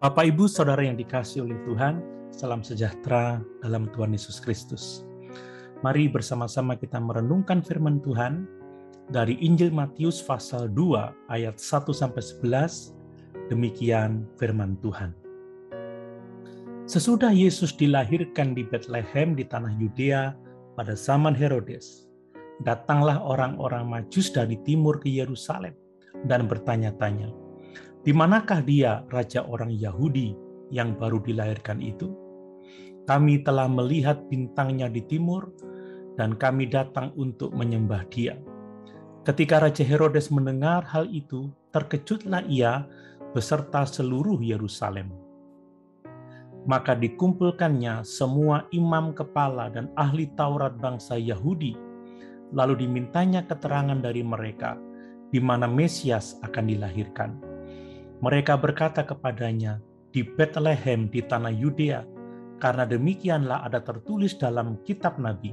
Bapak, Ibu, Saudara yang dikasihi oleh Tuhan, salam sejahtera dalam Tuhan Yesus Kristus. Mari bersama-sama kita merenungkan firman Tuhan dari Injil Matius pasal 2 ayat 1-11. Demikian firman Tuhan. Sesudah Yesus dilahirkan di Betlehem di tanah Yudea pada zaman Herodes, datanglah orang-orang Majus dari timur ke Yerusalem dan bertanya-tanya, "Di manakah dia, raja orang Yahudi yang baru dilahirkan itu? Kami telah melihat bintangnya di timur, dan kami datang untuk menyembah dia." Ketika Raja Herodes mendengar hal itu, terkejutlah ia beserta seluruh Yerusalem. Maka dikumpulkannya semua imam kepala dan ahli Taurat bangsa Yahudi, lalu dimintanya keterangan dari mereka di mana Mesias akan dilahirkan. Mereka berkata kepadanya, "Di Betlehem di tanah Yudea, karena demikianlah ada tertulis dalam kitab Nabi.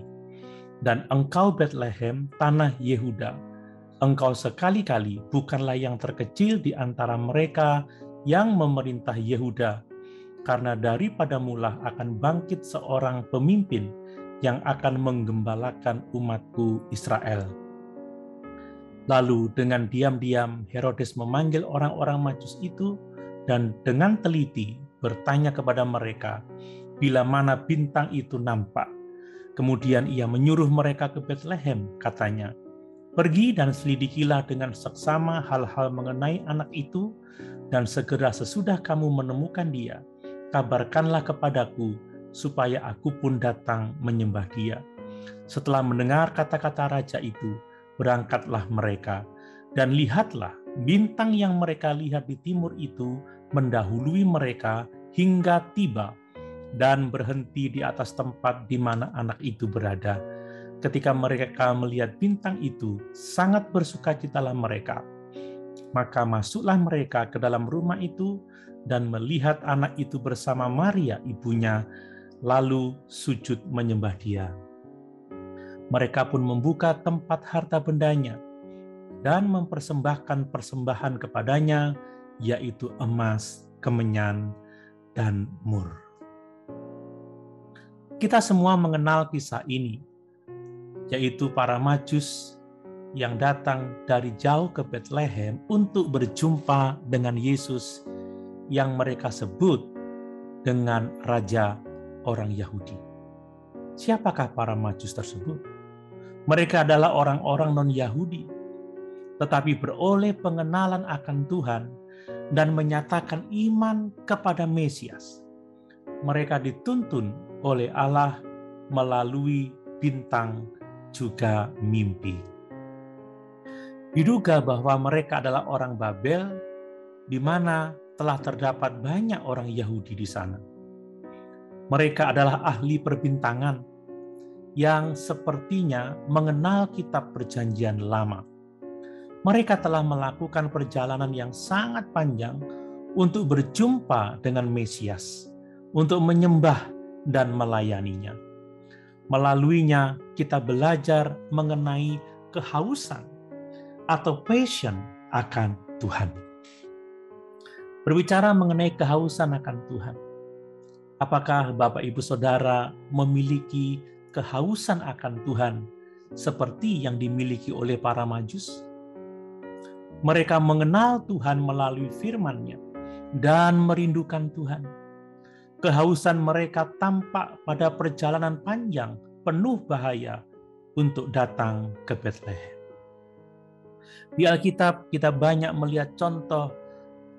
Dan engkau Betlehem, tanah Yehuda, engkau sekali-kali bukanlah yang terkecil di antara mereka yang memerintah Yehuda, karena daripadamulah akan bangkit seorang pemimpin yang akan menggembalakan umatku Israel." Lalu dengan diam-diam Herodes memanggil orang-orang Majus itu dan dengan teliti bertanya kepada mereka bila mana bintang itu nampak. Kemudian ia menyuruh mereka ke Betlehem, katanya, "Pergi dan selidikilah dengan seksama hal-hal mengenai anak itu, dan segera sesudah kamu menemukan dia, kabarkanlah kepadaku supaya aku pun datang menyembah dia." Setelah mendengar kata-kata raja itu, berangkatlah mereka, dan lihatlah bintang yang mereka lihat di timur itu mendahului mereka hingga tiba dan berhenti di atas tempat di mana anak itu berada. Ketika mereka melihat bintang itu, sangat bersukacitalah mereka. Maka masuklah mereka ke dalam rumah itu dan melihat anak itu bersama Maria ibunya, lalu sujud menyembah dia. Mereka pun membuka tempat harta bendanya dan mempersembahkan persembahan kepadanya, yaitu emas, kemenyan, dan mur. Kita semua mengenal kisah ini, yaitu para Majus yang datang dari jauh ke Betlehem untuk berjumpa dengan Yesus yang mereka sebut dengan Raja orang Yahudi. Siapakah para Majus tersebut? Mereka adalah orang-orang non-Yahudi, tetapi beroleh pengenalan akan Tuhan dan menyatakan iman kepada Mesias. Mereka dituntun oleh Allah melalui bintang juga mimpi. Diduga bahwa mereka adalah orang Babel, di mana telah terdapat banyak orang Yahudi di sana. Mereka adalah ahli perbintangan yang sepertinya mengenal kitab Perjanjian Lama. Mereka telah melakukan perjalanan yang sangat panjang untuk berjumpa dengan Mesias, untuk menyembah dan melayaninya. Melaluinya kita belajar mengenai kehausan atau passion akan Tuhan. Berbicara mengenai kehausan akan Tuhan, apakah Bapak Ibu Saudara memiliki kehausan akan Tuhan seperti yang dimiliki oleh para Majus? Mereka mengenal Tuhan melalui firman-Nya dan merindukan Tuhan. Kehausan mereka tampak pada perjalanan panjang penuh bahaya untuk datang ke Betlehem. Di Alkitab kita banyak melihat contoh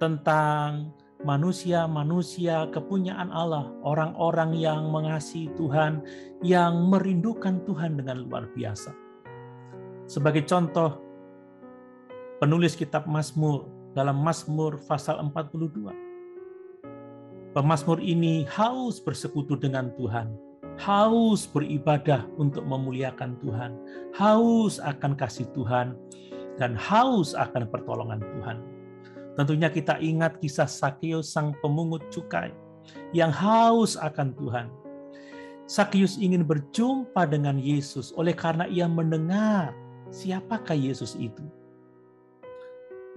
tentang manusia-manusia kepunyaan Allah, orang-orang yang mengasihi Tuhan, yang merindukan Tuhan dengan luar biasa. Sebagai contoh, penulis kitab Mazmur dalam Mazmur pasal 42. Pemazmur ini haus bersekutu dengan Tuhan, haus beribadah untuk memuliakan Tuhan, haus akan kasih Tuhan, dan haus akan pertolongan Tuhan. Tentunya kita ingat kisah Sakeus sang pemungut cukai yang haus akan Tuhan. Sakeus ingin berjumpa dengan Yesus oleh karena ia mendengar siapakah Yesus itu.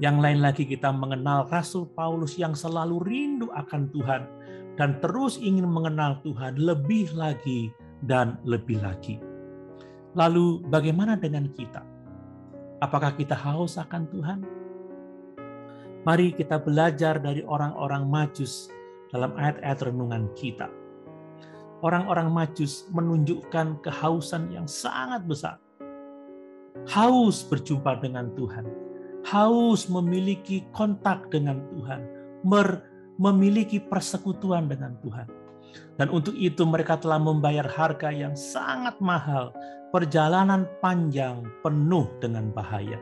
Yang lain lagi kita mengenal Rasul Paulus yang selalu rindu akan Tuhan dan terus ingin mengenal Tuhan lebih lagi dan lebih lagi. Lalu bagaimana dengan kita? Apakah kita haus akan Tuhan? Mari kita belajar dari orang-orang Majus dalam ayat-ayat renungan kita. Orang-orang Majus menunjukkan kehausan yang sangat besar. Haus berjumpa dengan Tuhan. Haus memiliki kontak dengan Tuhan. Memiliki persekutuan dengan Tuhan. Dan untuk itu mereka telah membayar harga yang sangat mahal. Perjalanan panjang penuh dengan bahaya.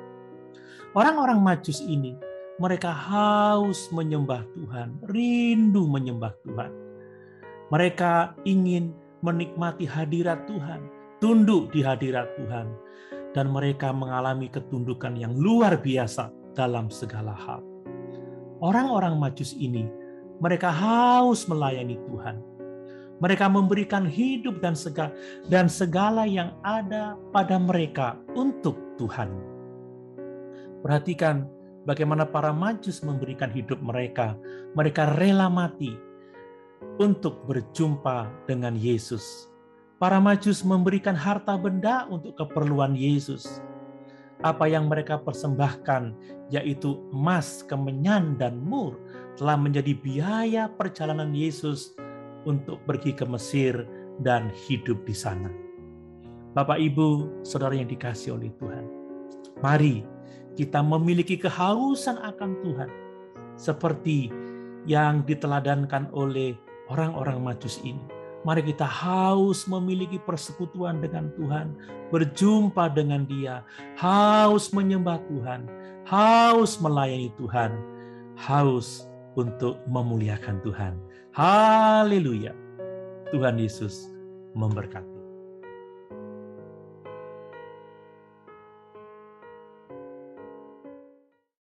Orang-orang Majus ini, mereka haus menyembah Tuhan, rindu menyembah Tuhan. Mereka ingin menikmati hadirat Tuhan, tunduk di hadirat Tuhan, dan mereka mengalami ketundukan yang luar biasa dalam segala hal. Orang-orang Majus ini, mereka haus melayani Tuhan. Mereka memberikan hidup dan segala yang ada pada mereka untuk Tuhan. Perhatikan bagaimana para Majus memberikan hidup mereka. Mereka rela mati untuk berjumpa dengan Yesus. Para Majus memberikan harta benda untuk keperluan Yesus. Apa yang mereka persembahkan, yaitu emas, kemenyan, dan mur, telah menjadi biaya perjalanan Yesus untuk pergi ke Mesir dan hidup di sana. Bapak, Ibu, Saudara yang dikasihi oleh Tuhan, mari kita memiliki kehausan akan Tuhan seperti yang diteladankan oleh orang-orang Majus ini. Mari kita haus memiliki persekutuan dengan Tuhan, berjumpa dengan Dia, haus menyembah Tuhan, haus melayani Tuhan, haus untuk memuliakan Tuhan. Haleluya. Tuhan Yesus memberkati.